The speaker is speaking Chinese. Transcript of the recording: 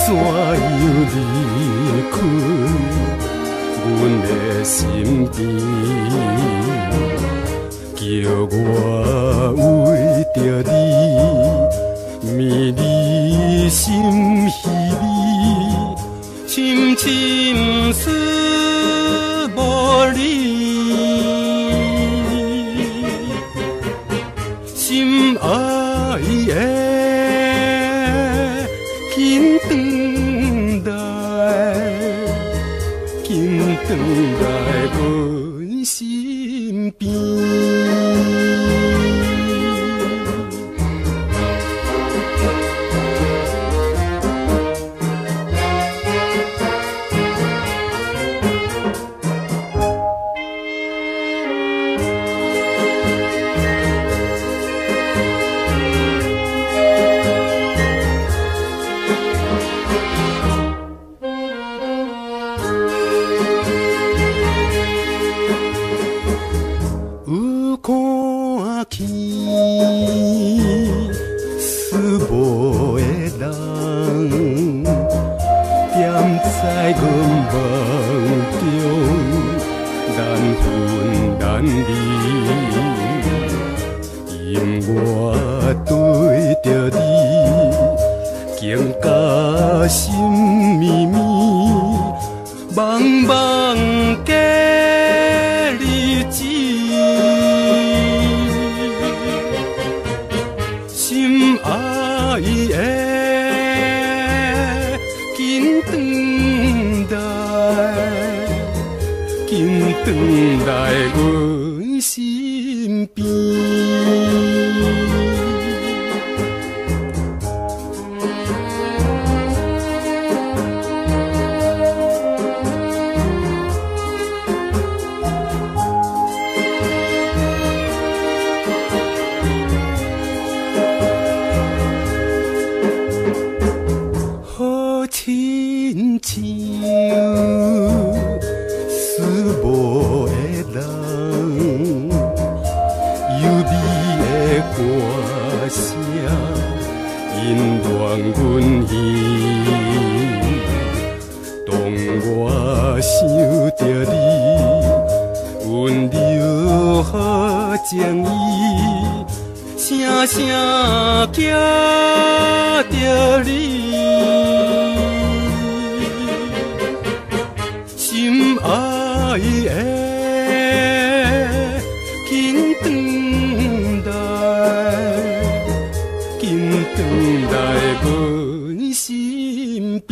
怎样离开阮的身边？叫我为着你，迷离心稀微，深深思无离，心爱的。紧转来，紧转来阮身边。有看见思无的人，踮在阮梦中，难分难离。因我对着你，更加心绵绵，茫茫假日子。心爱的，紧转来，紧转来阮身边。亲像思无的人，优美的歌声引乱阮意。当我想着你，温柔好情意，声声寄着你。心爱的，紧转来，紧转来阮身边。